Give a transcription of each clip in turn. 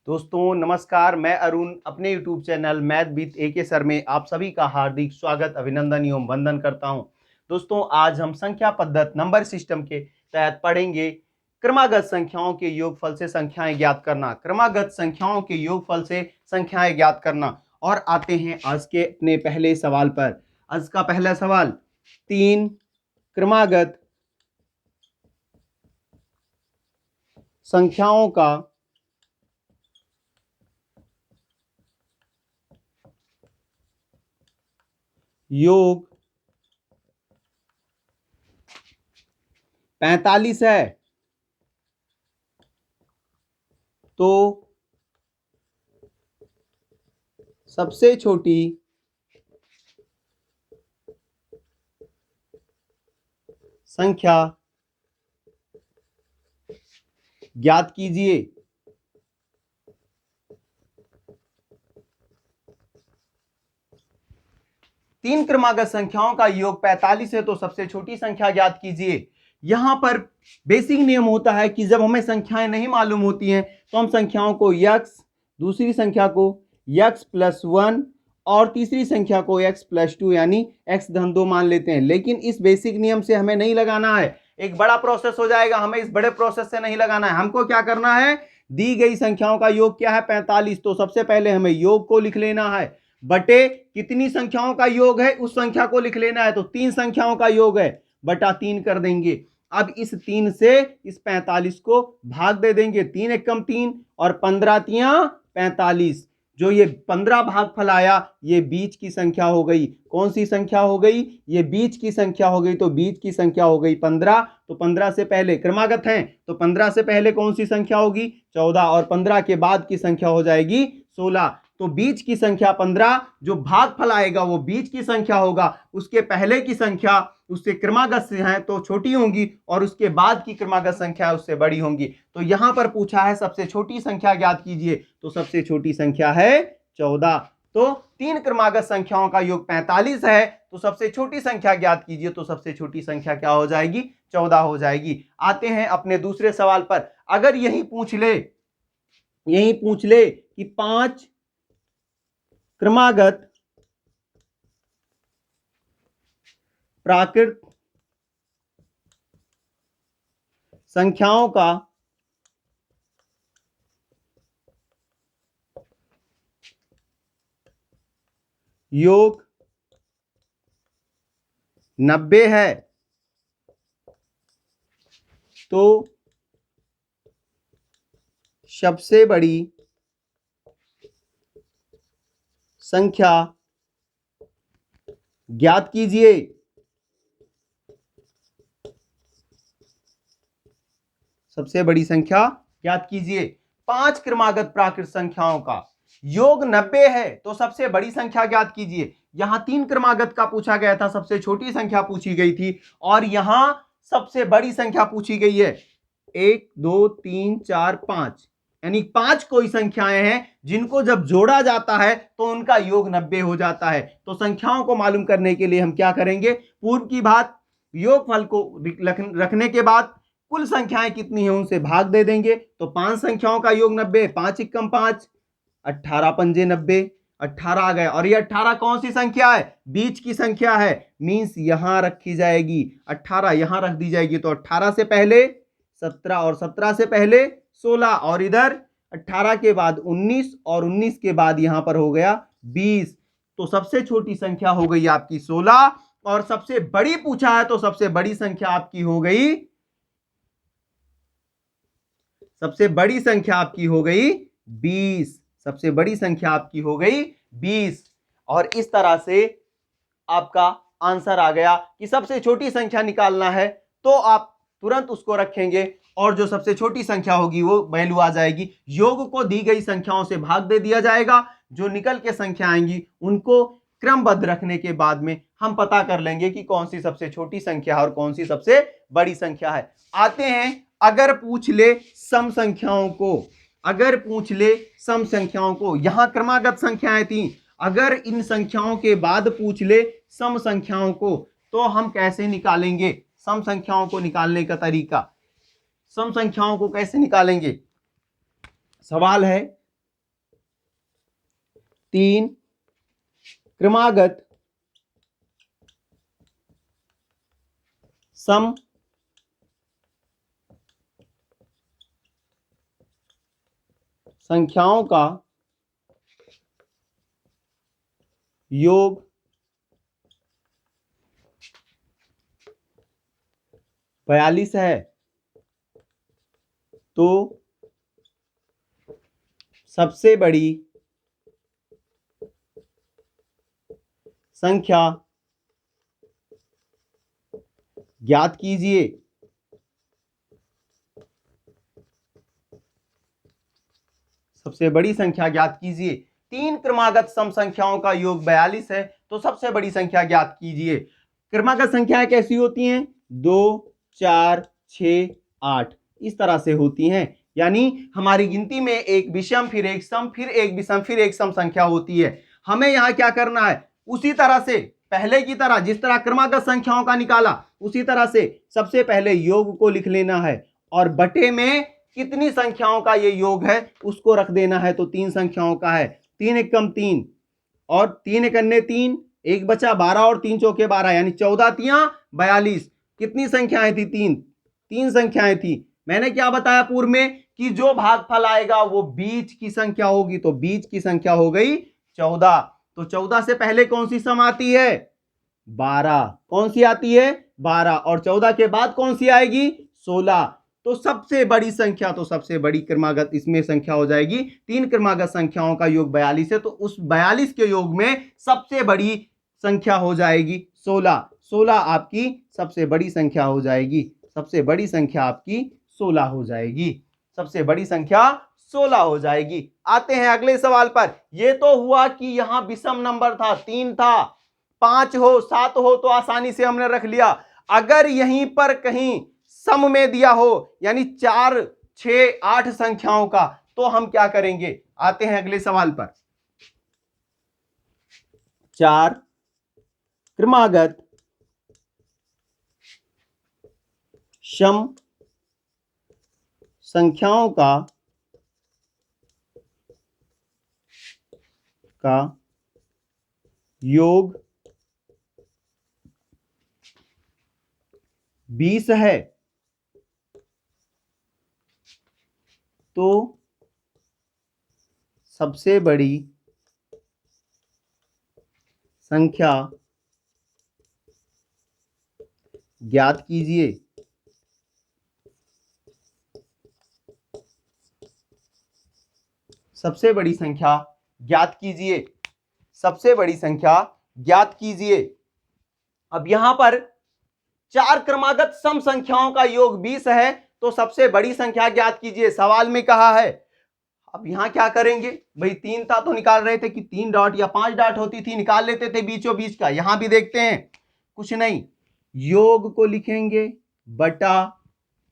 दोस्तों नमस्कार, मैं अरुण अपने YouTube channel math with AK sir में आप सभी का हार्दिक स्वागत, अभिनंदन एवं वंदन करता हूं। दोस्तों आज हम संख्या पद्धति नंबर सिस्टम के तहत पढ़ेंगे क्रमागत संख्याओं के योगफल से संख्याएं ज्ञात करना। क्रमागत संख्याओं के योगफल से संख्याएं ज्ञात करना। और आते हैं आज के अपने पहले सवाल पर। आज का पहला सवाल, 3 क्रमागत संख्याओं का योग 45 है तो सबसे छोटी संख्या ज्ञात कीजिए। तीन क्रमागत संख्याओं का योग 45 है तो सबसे छोटी संख्या ज्ञात कीजिए। यहां पर बेसिक नियम होता है कि जब हमें संख्याएं नहीं मालूम होती हैं तो हम संख्याओं को x, दूसरी संख्या को x+1 और तीसरी संख्या को x+2 यानी x-2 मान लेते हैं। लेकिन इस बेसिक नियम से हमें नहीं लगाना है, एक बड़ा प्रोसेस हो जाएगा। हमें इस बड़े प्रोसेस से नहीं लगाना है। हमको क्या करना है, दी गई संख्याओं का योग क्या है 45, तो सबसे पहले हमें योग को लिख लेना है बटे कितनी संख्याओं का योग है उस संख्या को लिख लेना है। तो 3 संख्याओं का योग है बटा 3 कर देंगे। अब इस 3 से इस 45 को भाग दे देंगे। 3 एकम 3 और 15 तिया 45। जो ये 15 भागफल आया ये बीच की संख्या हो गई। कौन सी संख्या हो गई, ये बीच की संख्या हो गई। तो बीच की संख्या हो गई 15। तो 15 से पहले क्रमागत हैं तो 15 से पहले कौन सी संख्या होगी 14 और 15 के बाद की संख्या हो जाएगी 16। तो बीच की संख्या 15, जो भागफल आएगा वो बीच की संख्या होगा। उसके पहले की संख्या उससे क्रमागत से है तो छोटी होंगी और उसके बाद की क्रमागत संख्या उससे बड़ी होंगी। तो यहां पर पूछा है सबसे छोटी संख्या ज्ञात कीजिए, तो सबसे छोटी संख्या है 14। तो 3 क्रमागत संख्याओं का योग 45 है तो सबसे छोटी संख्या ज्ञात कीजिए, तो सबसे छोटी संख्या क्या हो जाएगी 14 हो जाएगी। आते हैं अपने दूसरे सवाल पर। अगर यही पूछ ले कि 5 क्रमागत प्राकृत संख्याओं का योग 90 है तो सबसे बड़ी संख्या ज्ञात कीजिए। सबसे बड़ी संख्या ज्ञात कीजिए। 5 क्रमागत प्राकृत संख्याओं का योग 90 है तो सबसे बड़ी संख्या ज्ञात कीजिए। यहां 3 क्रमागत का पूछा गया था, सबसे छोटी संख्या पूछी गई थी और यहां सबसे बड़ी संख्या पूछी गई है। 1 2 3 4 5 यानी 5 कोई संख्याएं हैं जिनको जब जोड़ा जाता है तो उनका योग 90 हो जाता है। तो संख्याओं को मालूम करने के लिए हम क्या करेंगे, पूर्व की बात योगफल को रखने के बाद कुल संख्याएं कितनी हैं उनसे भाग दे देंगे। तो 5 संख्याओं का योग 90, 5 एकम 5, 18 पंजे 90, 18 आ गए। और ये 18 कौन सी संख्या है, बीच की संख्या है, मींस यहां रखी जाएगी, 18 यहां रख दी जाएगी। तो 18 से पहले 17 और 17 से पहले 16 और इधर 18 के बाद 19 और 19 के बाद यहां पर हो गया 20। तो सबसे छोटी संख्या हो गई आपकी 16 और सबसे बड़ी पूछा है तो सबसे बड़ी संख्या आपकी हो गई, सबसे बड़ी संख्या आपकी हो गई 20। सबसे बड़ी संख्या आपकी हो गई 20। और इस तरह से आपका आंसर आ गया कि सबसे छोटी संख्या निकालना है तो आप तुरंत उसको रखेंगे और जो सबसे छोटी संख्या होगी वो वैल्यू आ जाएगी। योग को दी गई संख्याओं से भाग दे दिया जाएगा, जो निकल के संख्या आएंगी उनको क्रमबद्ध रखने के बाद में हम पता कर लेंगे कि कौन सी सबसे छोटी संख्या है और कौन सी सबसे बड़ी संख्या है। आते हैं अगर पूछ ले सम संख्याओं को, अगर पूछ ले सम संख्याओं को, यहां क्रमागत संख्याएं थी, अगर इन संख्याओं के बाद पूछ ले सम संख्याओं को तो हम कैसे निकालेंगे सम संख्याओं को निकालने का तरीका। सम संख्याओं को कैसे निकालेंगे, सवाल है 3 क्रमागत सम संख्याओं का योग 42 है तो सबसे बड़ी संख्या ज्ञात कीजिए। सबसे बड़ी संख्या ज्ञात कीजिए। 3 क्रमागत सम संख्याओं का योग 42 है तो सबसे बड़ी संख्या ज्ञात कीजिए। क्रमागत संख्याएं कैसी होती हैं? 2 4 6 8 इस तरह से होती हैं। यानी हमारी गिनती में एक विषम, फिर एक सम, फिर एक विषम, फिर एक सम संख्या होती है। हमें यहां क्या करना है? उसी तरह से पहले की तरह जिस तरह क्रमागत संख्याओं का निकाला उसी तरह से सबसे पहले योग को लिख लेना है और बटे में कितनी संख्याओं का ये योग है उसको रख देना है। तो 3 संख्याओं का है। 3 एकम 3 और 3 एक अन्य 3, एक बचा 12 और 3 चौके 12 यानी 14 तियां 42। कितनी संख्याएं थी? 3 संख्याएं थी। मैंने क्या बताया पूर्व में कि जो भागफल आएगा वो बीज की संख्या होगी, तो बीज की संख्या हो गई 14। तो 14 से पहले कौन सी सम आती है? 12। कौन सी आती है? 12। और 14 के बाद कौन सी आएगी? 16। तो सबसे बड़ी संख्या, तो सबसे बड़ी क्रमागत इसमें संख्या हो जाएगी। 3 क्रमागत संख्याओं का योग 42 है तो उस 42 के योग में सबसे बड़ी संख्या हो जाएगी 16। 16 आपकी सबसे बड़ी संख्या हो जाएगी। सबसे बड़ी संख्या आपकी 16 हो जाएगी। सबसे बड़ी संख्या 16 हो जाएगी। आते हैं अगले सवाल पर। यह तो हुआ कि यहां विषम नंबर था, 3 था, 5 हो 7 हो तो आसानी से हमने रख लिया। अगर यहीं पर कहीं सम में दिया हो यानी 4 6 8 संख्याओं का, तो हम क्या करेंगे? आते हैं अगले सवाल पर। 4 क्रमागत सम संख्याओं का योग 20 है तो सबसे बड़ी संख्या ज्ञात कीजिए। सबसे बड़ी संख्या ज्ञात कीजिए। सबसे बड़ी संख्या ज्ञात कीजिए। अब यहां पर 4 क्रमागत सम संख्याओं का योग 20 है तो सबसे बड़ी संख्या ज्ञात कीजिए, सवाल में कहा है। अब यहां क्या करेंगे भाई? 3 था तो निकाल रहे थे कि 3 डॉट या 5 डॉट होती थी, निकाल लेते थे बीचों बीच का। यहां भी देखते हैं कुछ नहीं, योग को लिखेंगे बटा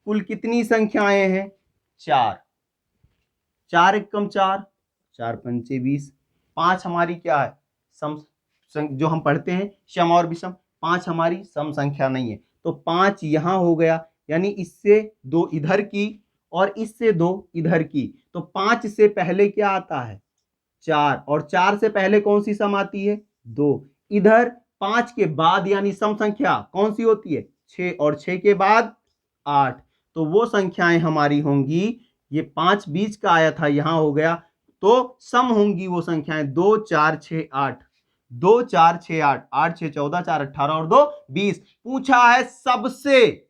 कुल कितनी संख्याएं हैं? 4। 4 एकम 4, 4 पंचे 20। 5 हमारी क्या है? सम, जो हम पढ़ते हैं सम और विषम। 5 हमारी सम संख्या नहीं है तो 5 यहां हो गया, यानी इससे 2 इधर की और इससे 2 इधर की। तो 5 से पहले क्या आता है? 4। और 4 से पहले कौन सी सम आती है? 2। इधर 5 के बाद यानी सम संख्या कौन सी होती है? 6। और 6 के बाद 8। तो वो संख्याएं हमारी होंगी, ये 5 बीच का आया था यहां हो गया, तो सम होंगी वो संख्याएं 2 4 6 8। 2 4 6 8, 8 6 14, 4 18 और 2 20। पूछा है सबसे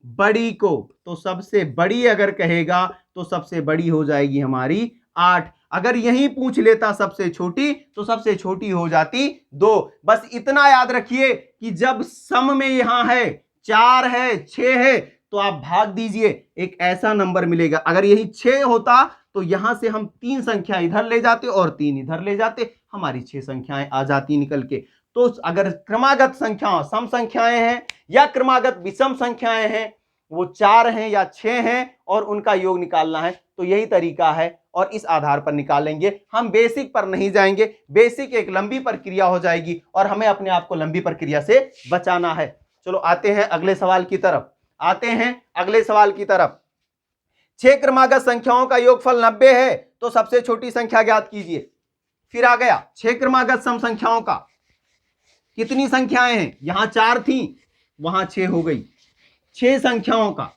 बड़ी को, तो सबसे बड़ी अगर कहेगा तो सबसे बड़ी हो जाएगी हमारी 8। अगर यही पूछ लेता सबसे छोटी तो सबसे छोटी हो जाती 2। बस इतना याद रखिए कि जब सम में यहां है 4 है 6 है तो आप भाग दीजिए, एक ऐसा नंबर मिलेगा। अगर यही 6 होता तो यहां से हम 3 संख्या इधर ले जाते और 3 इधर ले जाते, हमारी 6 संख्याएं आ जाती निकल के। तो अगर क्रमागत संख्या सम संख्याएं हैं या क्रमागत विषम संख्याएं हैं, वो 4 हैं या 6 हैं और उनका योग निकालना है, तो यही तरीका है और इस आधार पर निकालेंगे। हम बेसिक पर नहीं जाएंगे, बेसिक एक लंबी प्रक्रिया हो जाएगी और हमें अपने आप को लंबी प्रक्रिया से बचाना है। चलो आते हैं अगले सवाल की तरफ। आते हैं अगले सवाल की तरफ। 6 क्रमागत संख्याओं का योगफल 90 है तो सबसे छोटी संख्या ज्ञात कीजिए। फिर आ गया 6 क्रमागत सम संख्याओं का। कितनी संख्याएं हैं, यहां 4 थी, वहां 6 हो गई। 6 संख्याओं का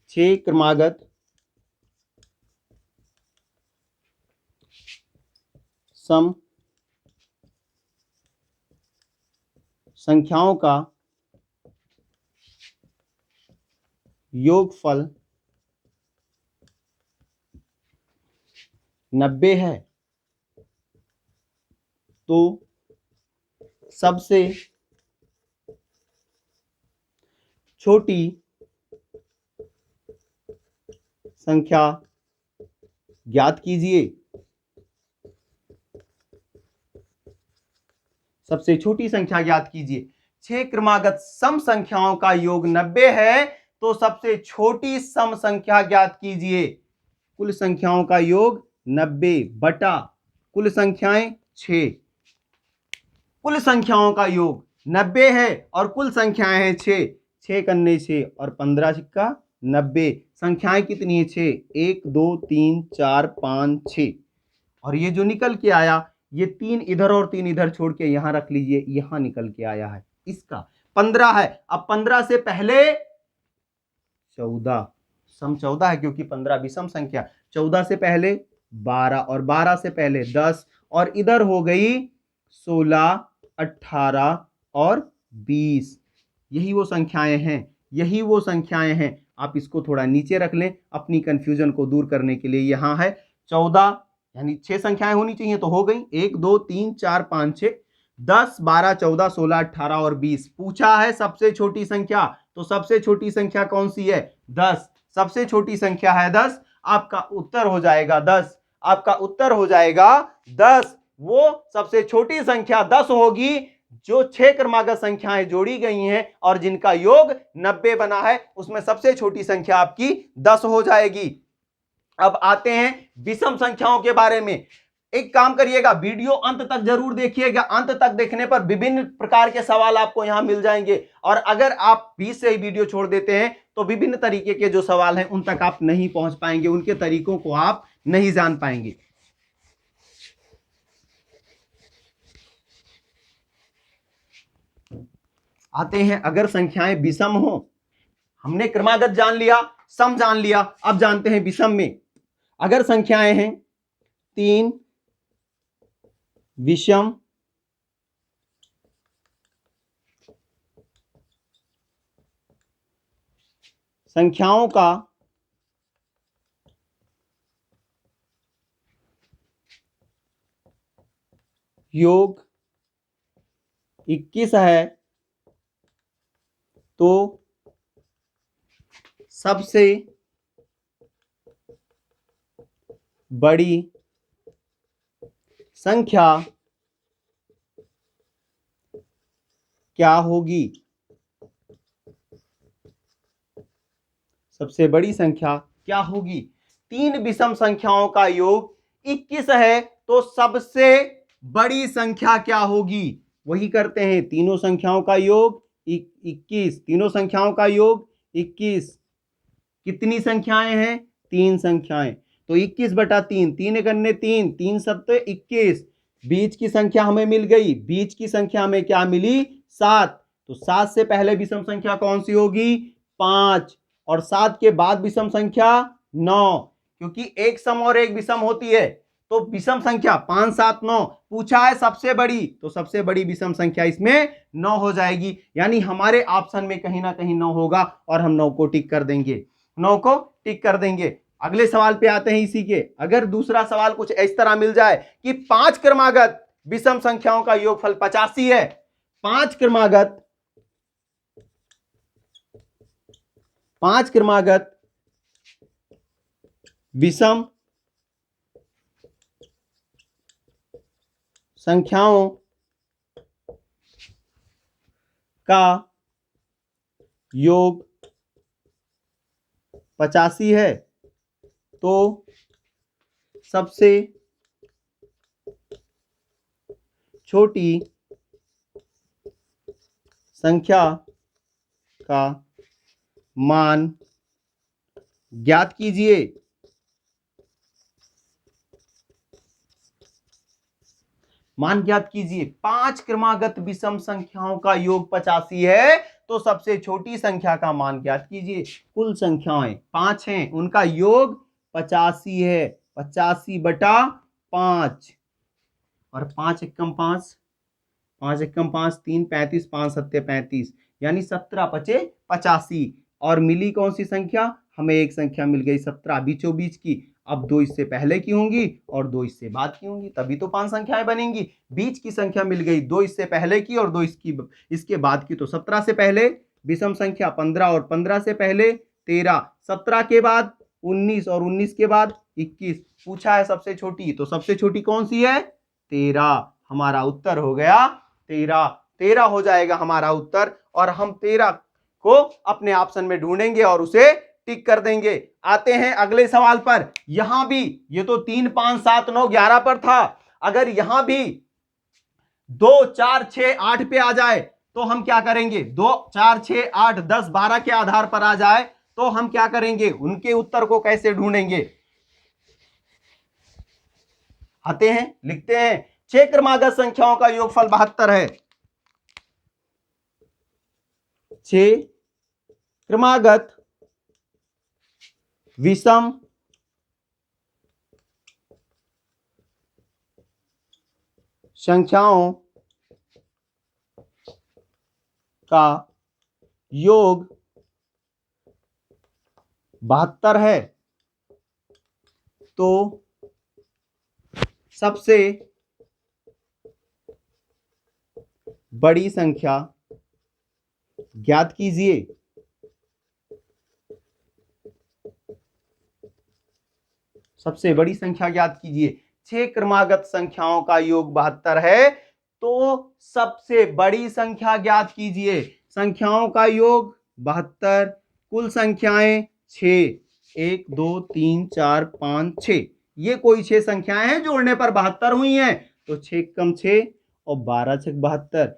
6 क्रमागत सम संख्याओं का योगफल 90 है, तो सबसे छोटी संख्या ज्ञात कीजिए। सबसे छोटी संख्या ज्ञात कीजिए। 6 क्रमागत सम संख्याओं का योग 90 है, तो सबसे छोटी सम संख्या ज्ञात कीजिए। कुल संख्याओं का योग 90 बटा कुल संख्याएं 6। कुल संख्याओं का योग 90 है और कुल संख्याएं हैं 6। 6 कन्ने 6 और 15 छिक्का 90। संख्याएं कितनी है? 6। 1 2 3 4 5 6। और ये जो निकल के आया, ये 3 इधर और 3 इधर छोड़ के यहां रख लीजिए, यहां निकल के आया है इसका 15 है। अब 15 से पहले 14, सम 14 है क्योंकि 15 विषम संख्या। 14 से पहले 12 और 12 से पहले 10 और इधर हो गई 16, 18 और 20। यही वो संख्याएं हैं, यही वो संख्याएं हैं। आप इसको थोड़ा नीचे रख लें अपनी कंफ्यूजन को दूर करने के लिए। यहां है 14, यानी 6 संख्याएं होनी चाहिए, तो हो गई 1 2 3 4 5 6 10 12 14 16 18 और 20। पूछा है सबसे छोटी संख्या, तो सबसे छोटी संख्या कौन सी है? 10। सबसे छोटी संख्या है 10। आपका उत्तर हो जाएगा 10। आपका उत्तर हो जाएगा 10। वो सबसे छोटी संख्या 10 होगी जो 6 क्रमागत संख्याएं जोड़ी गई हैं और जिनका योग 90 बना है, उसमें सबसे छोटी संख्या आपकी 10 हो जाएगी। अब आते हैं विषम संख्याओं के बारे में। एक काम करिएगा, वीडियो अंत तक जरूर देखिएगा। अंत तक देखने पर विभिन्न प्रकार के सवाल आपको यहां मिल जाएंगे, और अगर आप बीच से ही वीडियो छोड़ देते हैं तो विभिन्न तरीके के जो सवाल हैं उन तक आप नहीं पहुंच पाएंगे, उनके तरीकों को आप नहीं जान पाएंगे। आते हैं, अगर संख्याएं विषम हो, हमने क्रमागत जान लिया, सम जान लिया, अब जानते हैं विषम में। अगर संख्याएं हैं 3 विषम संख्याओं का योग 21 है, तो सबसे बड़ी संख्या क्या होगी? सबसे बड़ी संख्या क्या होगी? 3 विषम संख्याओं का योग 21 है, तो सबसे बड़ी संख्या क्या होगी? वही करते हैं, तीनों संख्याओं का योग 21, तीनों संख्याओं का योग 21। कितनी संख्याएं हैं? 3 संख्याएं, तो 21 बटा 3, 3 गन्ने 3, 3 सत्ते 21। बीच की संख्या हमें मिल गई, बीच की संख्या हमें क्या मिली? 7। तो 7 से पहले विषम संख्या कौन सी होगी? 5। और 7 के बाद विषम संख्या 9, क्योंकि एक सम और एक विषम होती है, तो विषम संख्या 5 7 9। पूछा है सबसे बड़ी, तो सबसे बड़ी विषम संख्या इसमें 9 हो जाएगी। यानी हमारे ऑप्शन में कहीं ना कहीं 9 होगा और हम 9 को टिक कर देंगे, 9 को टिक कर देंगे। अगले सवाल पे आते हैं इसी के। अगर दूसरा सवाल कुछ इस तरह मिल जाए कि 5 क्रमागत विषम संख्याओं का योगफल 85 है, 5 क्रमागत विषम संख्याओं का योग 85 है, तो सबसे छोटी संख्या का मान ज्ञात कीजिए। मान ज्ञात कीजिए। 5 क्रमागत विषम संख्याओं का योग 85 है तो सबसे छोटी संख्या का मान ज्ञात कीजिए। कुल संख्याएं 5 हैं, उनका योग 85 है। 85/5 और 5 एकम 5, 5 एकम 5, 3 35, 5 सत्ते 35, यानी 17 पचे 85। और मिली कौन सी संख्या? हमें एक संख्या मिल गई 17 बीचों बीच की। अब 2 इससे पहले की होंगी और 2 इससे बाद की होंगी, तभी तो 5 संख्याएं बनेंगी। बीच की संख्या मिल गई 2 इससे पहले की और 2 इसके बाद की, तो 17 से पहले विषम संख्या 15 और 15 से पहले 13, 17 के बाद 19 और 19 के बाद 21। पूछा है सबसे छोटी, तो सबसे छोटी कौन सी है? 13। हमारा उत्तर हो गया 13। 13 हो जाएगा हमारा उत्तर, और हम 13 को अपने ऑप्शन में ढूंढेंगे और उसे टिक कर देंगे। आते हैं अगले सवाल पर। यहां भी ये तो 3 5 7 9 11 पर था, अगर यहां भी 2 4 6 8 पे आ जाए तो हम क्या करेंगे? 2 4 6 8 10 12 के आधार पर आ जाए तो हम क्या करेंगे? उनके उत्तर को कैसे ढूंढेंगे? आते हैं, लिखते हैं। 6 क्रमागत संख्याओं का योगफल 72 है। 6 क्रमागत विषम संख्याओं का योग 72 है, तो सबसे बड़ी संख्या ज्ञात कीजिए। सबसे बड़ी संख्या ज्ञात कीजिए। 6 क्रमागत संख्याओं का योग 72 है, तो सबसे बड़ी संख्या ज्ञात कीजिए। संख्याओं का योग 72, कुल संख्याएं 6, 1 2 3 4 5 6, ये कोई 6 संख्याएं हैं, जोड़ने पर 72 हुई हैं। तो 6 कम 6 और 12 6 72,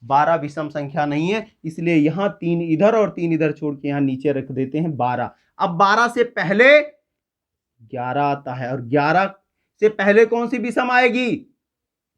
12 विषम संख्या नहीं है, इसलिए यहां 3 इधर और 3 इधर छोड़ के यहां नीचे रख देते हैं 12। अब 12 से पहले 11 आता है, और 11 से पहले कौन सी विषम आएगी?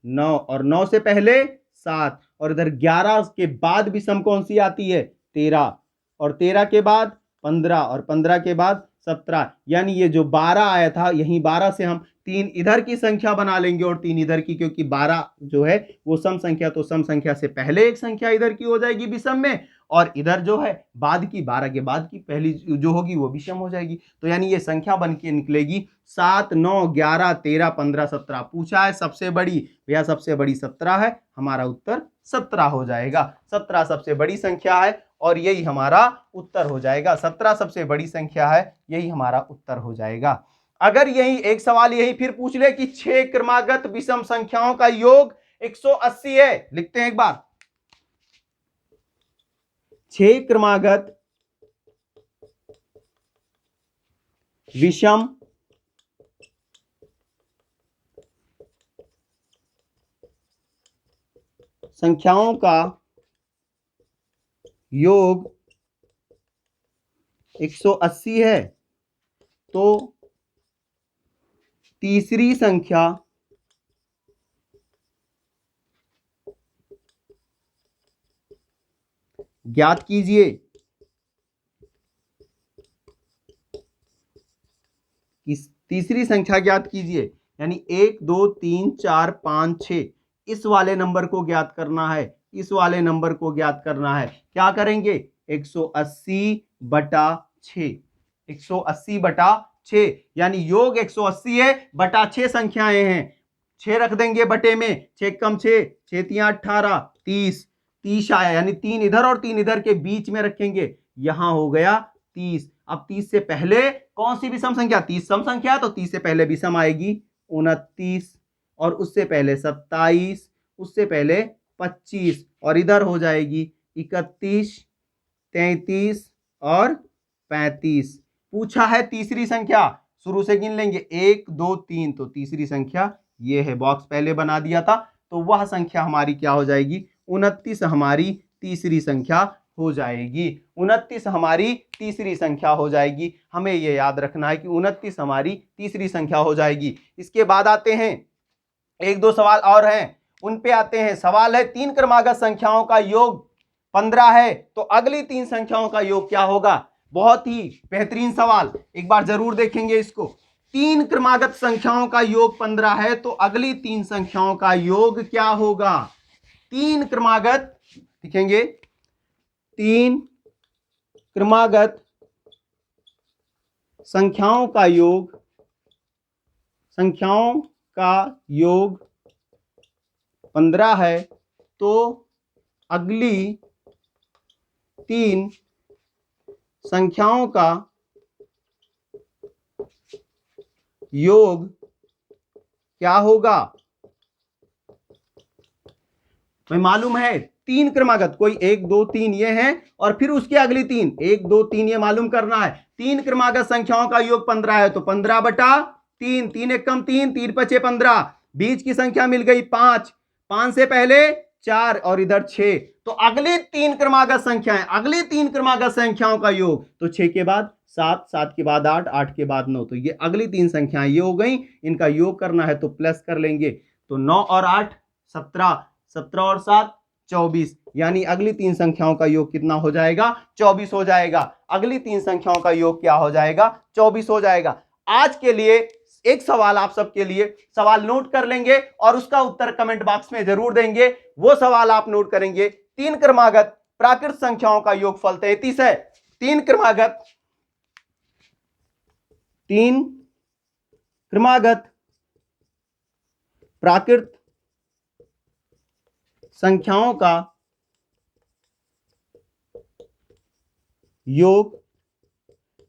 9, और 9 से पहले 7, और इधर 11 के बाद विषम कौन सी आती है? 13, और 13 के बाद 15, और 15 के बाद 17। यानी ये जो 12 आया था, यहीं 12 से हम 3 इधर की संख्या बना लेंगे और 3 इधर की, क्योंकि 12 जो है वो सम संख्या, तो सम संख्या से पहले एक संख्या इधर की हो जाएगी विषम में, और इधर जो है बाद की 12 के बाद की पहली जो होगी वो विषम हो जाएगी। तो यानी ये संख्या बन के निकलेगी 7 9 11 13 15 17। पूछा है सबसे बड़ी, भैया सबसे बड़ी 17 है, हमारा उत्तर 17 हो जाएगा। 17 सबसे बड़ी संख्या है और यही हमारा उत्तर हो जाएगा। 17 सबसे बड़ी संख्या है, यही हमारा उत्तर हो जाएगा। अगर यही एक सवाल यही फिर पूछ ले कि 6 क्रमागत विषम संख्याओं का योग 180 है, लिखते हैं एक बार। 6 क्रमागत विषम संख्याओं का योग 180 है, तो तीसरी संख्या ज्ञात कीजिए। तीसरी संख्या ज्ञात कीजिए, यानी 1 2 3 4 5 6, इस वाले नंबर को ज्ञात करना है, इस वाले नंबर को ज्ञात करना है। क्या करेंगे? 180/6, 180/6, यानी योग 180 है, बटा 6 संख्याएं हैं, 6 रख देंगे बटे में, 6 कम 6, 6 3 18 30, 30 आया, यानी 3 इधर और 3 इधर के बीच में रखेंगे, यहां हो गया 30। अब 30 से पहले कौन सी विषम संख्या? 30 सम संख्या, तो 30 से पहले विषम आएगी 29, और उससे पहले 27, उससे पहले 25, और इधर हो जाएगी 31 33 और 35। पूछा है तीसरी संख्या, शुरू से गिन लेंगे 1 2 3, तो तीसरी संख्या ये है, बॉक्स पहले बना दिया था, तो वह संख्या हमारी क्या हो जाएगी? 29 हमारी तीसरी संख्या हो जाएगी। 29 हमारी तीसरी संख्या हो जाएगी। हमें यह याद रखना है कि 29 हमारी तीसरी संख्या हो जाएगी। इसके बाद आते हैं, एक दो सवाल और हैं, उन पे आते हैं। सवाल है 3 क्रमागत संख्याओं का योग 15 है, तो अगली 3 संख्याओं का योग क्या होगा। बहुत ही बेहतरीन सवाल, एक बार जरूर देखेंगे इसको। 3 क्रमागत संख्याओं का योग 15 है, तो अगली 3 संख्याओं का योग क्या होगा। 3 क्रमागत लिखेंगे, 3 क्रमागत संख्याओं का योग, संख्याओं का योग 15 है, तो अगली 3 संख्याओं का योग क्या होगा। मैं मालूम है 3 क्रमागत, कोई 1 2 3 ये हैं और फिर उसके अगली 3, 1 2 3 ये मालूम करना है। 3 क्रमागत संख्याओं का योग 15 है, तो 15/3, 3 एक कम 3, 3 पचे 15, बीच की संख्या मिल गई 5, 5 से पहले 4 और इधर 6, तो अगली 3 क्रमागत संख्याएं, अगली 3 क्रमागत संख्याओं का योग, तो 6 के बाद 7, 7 के बाद 8, 8 के बाद 9, तो ये अगली 3 संख्याएं ये हो गई। इनका योग करना है तो प्लस कर लेंगे, तो 9 और 8 17, 17 और 7 24, यानी अगली 3 संख्याओं का योग कितना हो जाएगा, 24 हो जाएगा। अगली 3 संख्याओं का योग क्या हो जाएगा, 24 हो जाएगा। आज के लिए एक सवाल आप सबके लिए, सवाल नोट कर लेंगे और उसका उत्तर कमेंट बॉक्स में जरूर देंगे। वो सवाल आप नोट करेंगे, 3 क्रमागत प्राकृत संख्याओं का योगफल 33 है। 3 क्रमागत प्राकृत संख्याओं का योग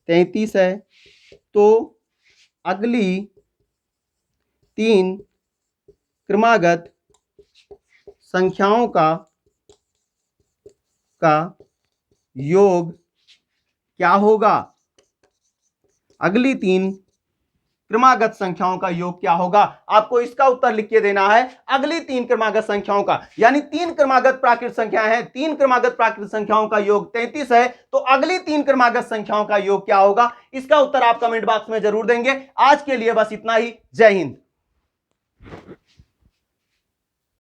33 है, तो अगली 3 क्रमागत संख्याओं का योग क्या होगा। अगली 3 क्रमागत संख्याओं का योग क्या होगा, आपको इसका उत्तर लिख के देना है। अगली 3 क्रमागत संख्याओं का, यानी 3 क्रमागत प्राकृत संख्या है, 3 क्रमागत प्राकृत संख्याओं का योग 33 है, तो अगली 3 क्रमागत संख्याओं का योग क्या होगा, इसका उत्तर आप कमेंट बॉक्स में जरूर देंगे। आज के लिए बस इतना ही। जय हिंद।